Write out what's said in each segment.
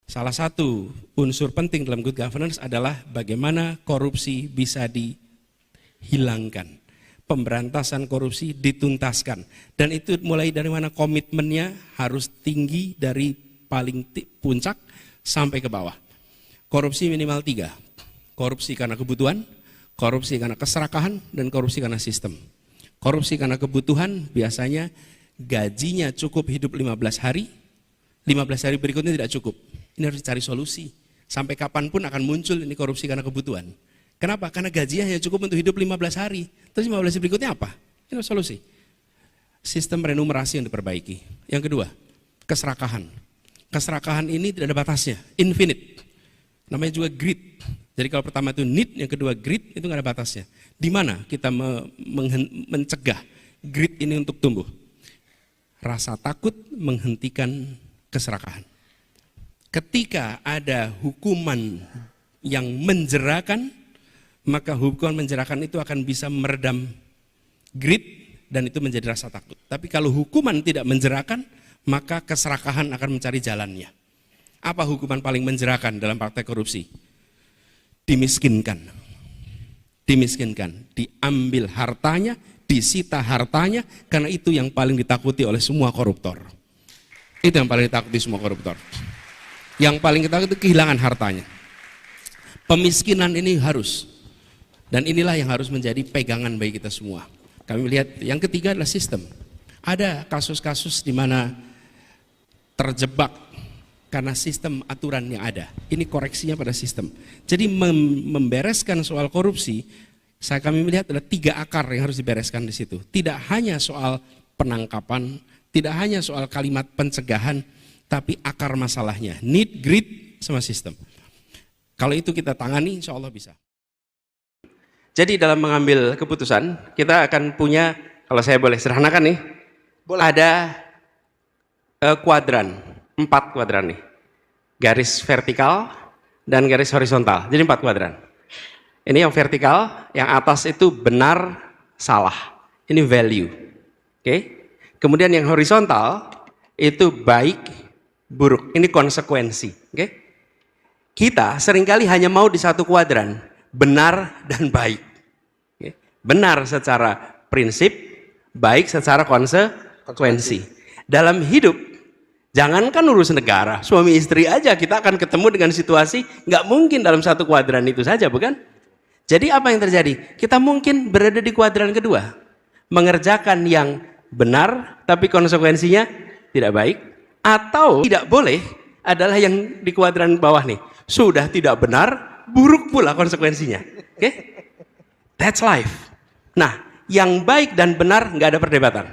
Salah satu unsur penting dalam good governance adalah bagaimana korupsi bisa dihilangkan. Pemberantasan korupsi dituntaskan. Dan itu mulai dari mana komitmennya harus tinggi dari paling puncak sampai ke bawah. Korupsi minimal 3. Korupsi karena kebutuhan, korupsi karena keserakahan, dan korupsi karena sistem. Korupsi karena kebutuhan biasanya gajinya cukup hidup 15 hari, 15 hari berikutnya tidak cukup. Ini harus dicari solusi. Sampai kapanpun akan muncul ini korupsi karena kebutuhan. Kenapa? Karena gajinya hanya cukup untuk hidup 15 hari. Terus 15 hari berikutnya apa? Ini solusi. Sistem remunerasi yang diperbaiki. Yang kedua, keserakahan. Keserakahan ini tidak ada batasnya, infinite. Namanya juga greed. Jadi kalau pertama itu need, yang kedua greed, itu nggak ada batasnya. Di mana kita mencegah greed ini untuk tumbuh? Rasa takut menghentikan keserakahan. Ketika ada hukuman yang menjerakan, maka hukuman menjerakan itu akan bisa meredam greed dan itu menjadi rasa takut. Tapi kalau hukuman tidak menjerakan, maka keserakahan akan mencari jalannya. Apa hukuman paling menjerakan dalam praktek korupsi? Dimiskinkan. Dimiskinkan, diambil hartanya, disita hartanya, karena itu yang paling ditakuti oleh semua koruptor. Itu yang paling ditakuti semua koruptor. Yang paling ditakuti kehilangan hartanya. Pemiskinan ini harus. Dan inilah yang harus menjadi pegangan bagi kita semua. Kami melihat yang ketiga adalah sistem. Ada kasus-kasus di mana terjebak karena sistem aturan yang ada. Ini koreksinya pada sistem. Jadi membereskan soal korupsi, kami melihat ada 3 akar yang harus dibereskan di situ. Tidak hanya soal penangkapan, tidak hanya soal kalimat pencegahan, tapi akar masalahnya, need, greed, sama sistem. Kalau itu kita tangani, insya Allah bisa. Jadi dalam mengambil keputusan, kita akan punya, kalau saya boleh sederhanakan nih, boleh. Ada kuadran, 4 kuadran nih. Garis vertikal dan garis horizontal, jadi 4 kuadran. Ini yang vertikal, yang atas itu benar, salah. Ini value. Oke. Kemudian yang horizontal, itu baik, buruk. Ini konsekuensi. Oke. Kita seringkali hanya mau di satu kuadran, benar dan baik. Benar secara prinsip, baik secara konsekuensi. Dalam hidup, jangankan urus negara, suami istri aja kita akan ketemu dengan situasi nggak mungkin dalam satu kuadran itu saja, bukan? Jadi apa yang terjadi? Kita mungkin berada di kuadran kedua, mengerjakan yang benar tapi konsekuensinya tidak baik, atau tidak boleh adalah yang di kuadran bawah nih, sudah tidak benar, buruk pula konsekuensinya. Oke? That's life. Nah, yang baik dan benar nggak ada perdebatan.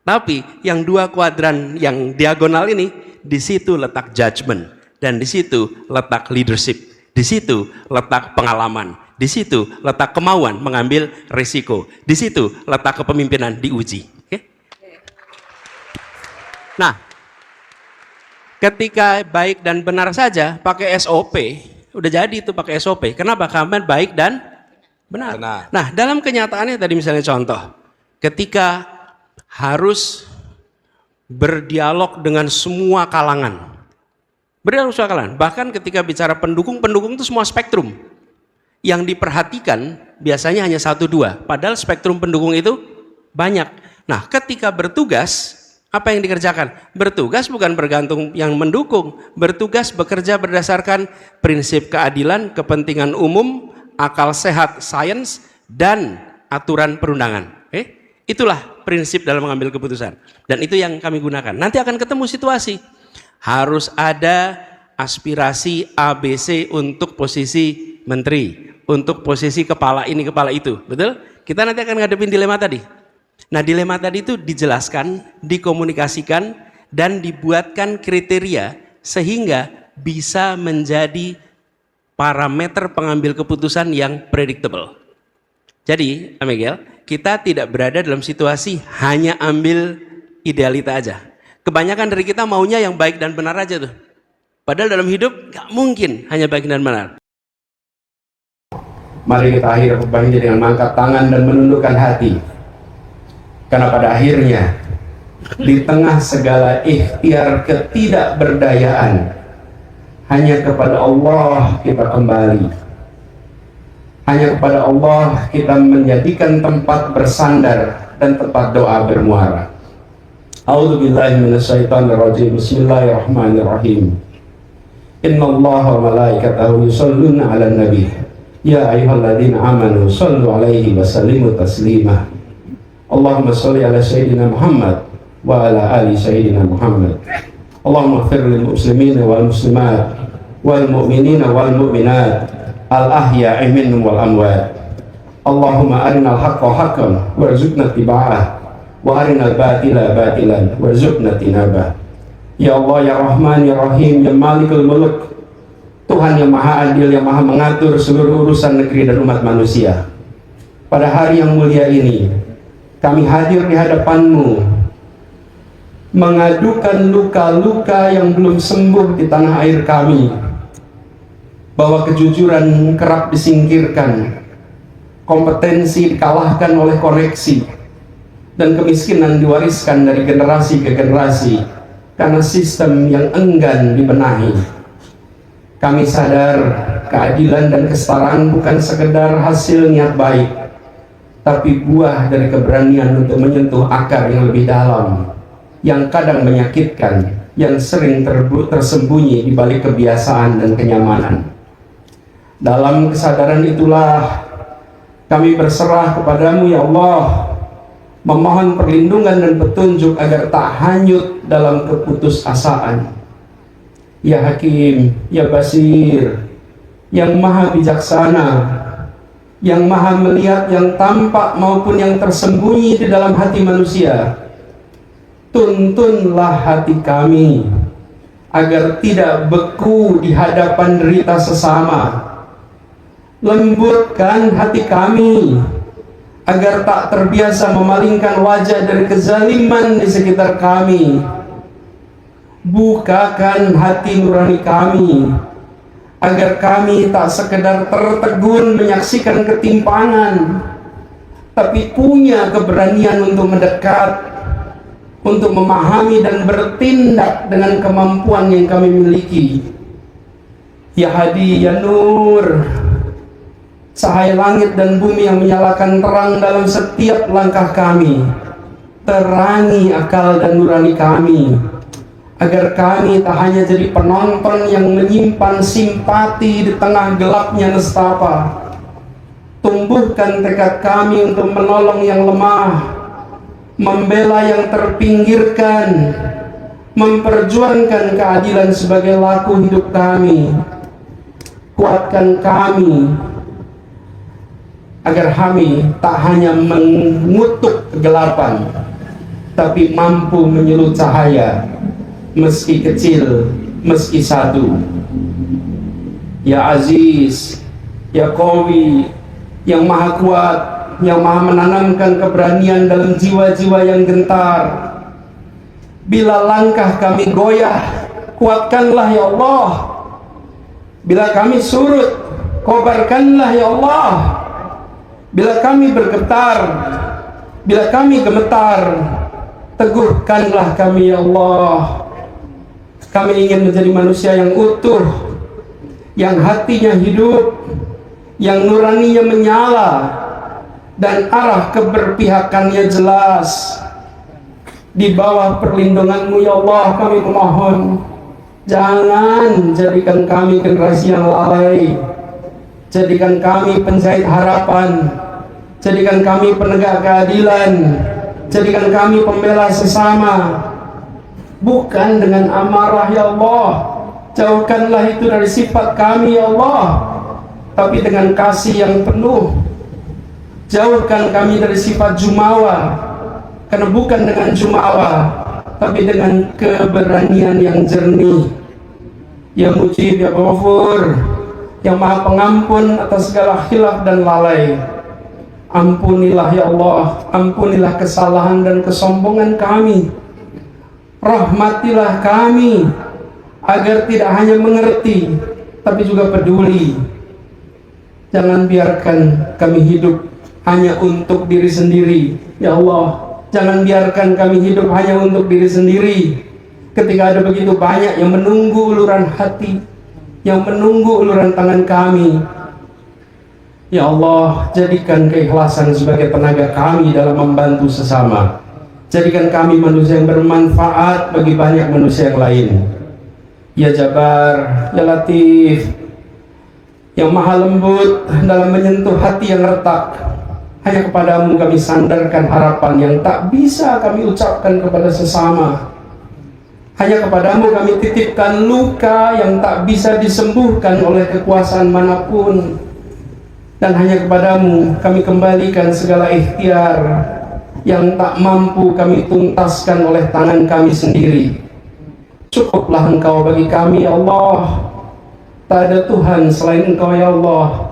Tapi yang 2 kuadran yang diagonal ini, di situ letak judgment dan di situ letak leadership, di situ letak pengalaman, di situ letak kemauan mengambil risiko, di situ letak kepemimpinan diuji. Oke? Nah, ketika baik dan benar saja pakai SOP, udah jadi itu pakai SOP. Kenapa? Karena baik dan benar. Nah, dalam kenyataannya tadi misalnya contoh, ketika harus berdialog dengan semua kalangan. Berdialog semua kalangan. Bahkan ketika bicara pendukung itu semua spektrum. Yang diperhatikan biasanya hanya 1-2, padahal spektrum pendukung itu banyak. Nah, ketika bertugas, apa yang dikerjakan? Bertugas bukan bergantung yang mendukung, bertugas bekerja berdasarkan prinsip keadilan, kepentingan umum, akal sehat, sains, dan aturan perundangan. Itulah prinsip dalam mengambil keputusan. Dan itu yang kami gunakan. Nanti akan ketemu situasi. Harus ada aspirasi ABC untuk posisi menteri, untuk posisi kepala ini, kepala itu. Betul? Kita nanti akan ngadepin dilema tadi. Nah, dilema tadi itu dijelaskan, dikomunikasikan, dan dibuatkan kriteria sehingga bisa menjadi parameter pengambil keputusan yang predictable. Jadi, Miguel, kita tidak berada dalam situasi hanya ambil idealita aja. Kebanyakan dari kita maunya yang baik dan benar aja tuh. Padahal dalam hidup gak mungkin hanya baik dan benar. Mari kita akhiri khutbah ini dengan mengangkat tangan dan menundukkan hati. Karena pada akhirnya, di tengah segala ikhtiar ketidakberdayaan, Hanya kepada Allah kita kembali. Hanya kepada Allah kita menjadikan tempat bersandar dan tempat doa bermuara. A'udzubillahi minasyaitonirrajim. Bismillahirrahmanirrahim. Innallaha wa malaikatahu yusholluna 'alan nabi. Ya ayyuhalladzina amanu shallu 'alaihi wa sallimu taslima. Allahumma shalli 'ala sayyidina Muhammad wa 'ala ali sayyidina Muhammad. Allahumma ighfir lil muslimina wal muslimat wal mu'minina wal mu'minat al ahya'i minhum wal amwat. Allahumma arinal haqqa haqqan warzuqna ittiba'ah wa arinal batila batilan warzuqna tinabah. Ya Allah, ya Rahman, ya Rahim, ya Malikul Mulk, Tuhan yang maha adil, yang maha mengatur seluruh urusan negeri dan umat manusia. Pada hari yang mulia ini kami hadir di hadapan-Mu mengadukan luka-luka yang belum sembuh di tanah air kami, bahwa kejujuran kerap disingkirkan, kompetensi dikalahkan oleh koneksi, dan kemiskinan diwariskan dari generasi ke generasi karena sistem yang enggan dibenahi. Kami sadar keadilan dan kesetaraan bukan sekedar hasil niat baik, tapi buah dari keberanian untuk menyentuh akar yang lebih dalam, yang kadang menyakitkan, yang sering tersembunyi di balik kebiasaan dan kenyamanan. Dalam kesadaran itulah kami berserah kepadamu ya Allah, memohon perlindungan dan petunjuk agar tak hanyut dalam keputusasaan. Ya Hakim, ya Basir, yang maha bijaksana, yang maha melihat yang tampak maupun yang tersembunyi di dalam hati manusia, tuntunlah hati kami agar tidak beku di hadapan derita sesama. Lembutkan hati kami agar tak terbiasa memalingkan wajah dari kezaliman di sekitar kami. Bukakan hati nurani kami agar kami tak sekedar tertegun menyaksikan ketimpangan, tapi punya keberanian untuk mendekat, untuk memahami dan bertindak dengan kemampuan yang kami miliki. Ya Hadi, ya Nur, cahaya langit dan bumi yang menyalakan terang dalam setiap langkah kami, terangi akal dan nurani kami, agar kami tak hanya jadi penonton yang menyimpan simpati di tengah gelapnya nestapa. Tumbuhkan tekad kami untuk menolong yang lemah, membela yang terpinggirkan, memperjuangkan keadilan sebagai laku hidup kami. Kuatkan kami agar kami tak hanya mengutuk kegelapan, tapi mampu menyulut cahaya, meski kecil, meski satu. Ya Aziz, ya Qawi, yang maha kuat, yang maha menanamkan keberanian dalam jiwa-jiwa yang gentar. Bila langkah kami goyah, kuatkanlah ya Allah. Bila kami surut, kobarkanlah ya Allah. Bila kami bergetar, bila kami gemetar, teguhkanlah kami ya Allah. Kami ingin menjadi manusia yang utuh, yang hatinya hidup, yang nuraninya menyala, dan arah keberpihakannya jelas. Di bawah perlindungan-Mu ya Allah kami memohon, jangan jadikan kami generasi yang lalai. Jadikan kami penjahit harapan, jadikan kami penegak keadilan, jadikan kami pembela sesama. Bukan dengan amarah ya Allah, jauhkanlah itu dari sifat kami ya Allah, tapi dengan kasih yang penuh. Jauhkan kami dari sifat jumawa, karena bukan dengan jumawa, tapi dengan keberanian yang jernih. Ya Mujib, ya Ghafur, yang maha pengampun atas segala khilaf dan lalai. Ampunilah ya Allah, ampunilah kesalahan dan kesombongan kami. Rahmatilah kami agar tidak hanya mengerti, tapi juga peduli. Jangan biarkan kami hidup hanya untuk diri sendiri ya Allah. Jangan biarkan kami hidup hanya untuk diri sendiri, ketika ada begitu banyak yang menunggu uluran hati, yang menunggu uluran tangan kami. Ya Allah, jadikan keikhlasan sebagai tenaga kami dalam membantu sesama. Jadikan kami manusia yang bermanfaat bagi banyak manusia yang lain. Ya Jabar, Ya Latif, yang maha lembut dalam menyentuh hati yang retak. Hanya kepadamu kami sandarkan harapan yang tak bisa kami ucapkan kepada sesama. Hanya kepadamu kami titipkan luka yang tak bisa disembuhkan oleh kekuasaan manapun. Dan hanya kepadamu kami kembalikan segala ikhtiar yang tak mampu kami tuntaskan oleh tangan kami sendiri. Cukuplah Engkau bagi kami, ya Allah. Tak ada Tuhan selain Engkau, ya Allah.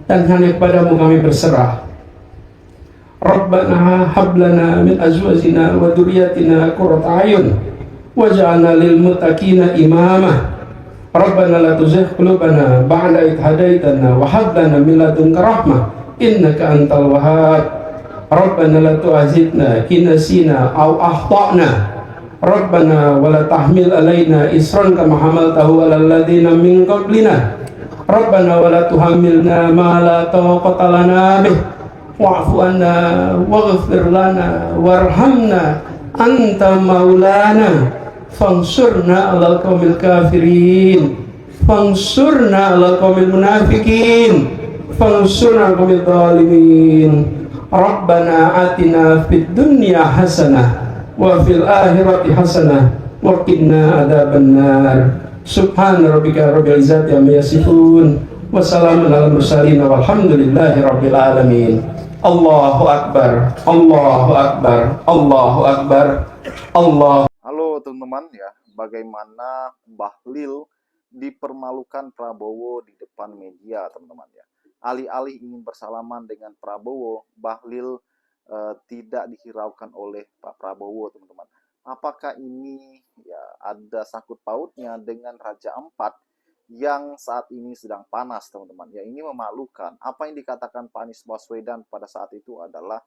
Dan hanya kepadamu kami berserah. Rabbana hablana min azwajina wa dzurriyyatina qurrata a'yun waj'alna lil muttaqina imama. Rabbana la tuzigh qulubana ba'da idh hadaitana wa hab lana min ladunka rahmah innaka antal wahhab. Rabbana la tu'akhidhna in nasina aw akhtana. Rabbana wa la tahmil alaina isran kama hamaltahu 'alal ladzina min qablina. Rabbana wa la tuhammilna ma la taqata lana bih wa'fu anna waghfir lana warhamna anta maulana fansurna 'alal qaumil kafirin fansurna 'alal qaumil munafiqin fansurna 'alal qaumil zalimin. Rabbana atina fid dunya hasanah wa fil akhirati hasanah wa qina adzabannar. Subhana rabbika rabbil izzati amma yasifun wa salamun alal mursalin walhamdulillahi rabbil alamin. Allahu akbar, Allahu akbar, Allahu akbar, Allah. Halo teman-teman ya, bagaimana Bahlil dipermalukan Prabowo di depan media teman-teman ya. Alih-alih ingin bersalaman dengan Prabowo, Bahlil tidak dihiraukan oleh Pak Prabowo teman-teman. Apakah ini ya ada sangkut pautnya dengan Raja Ampat yang saat ini sedang panas teman-teman. Ya ini memalukan. Apa yang dikatakan Pak Anies Baswedan pada saat itu adalah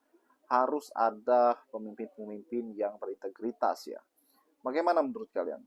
harus ada pemimpin-pemimpin yang berintegritas ya. Bagaimana menurut kalian?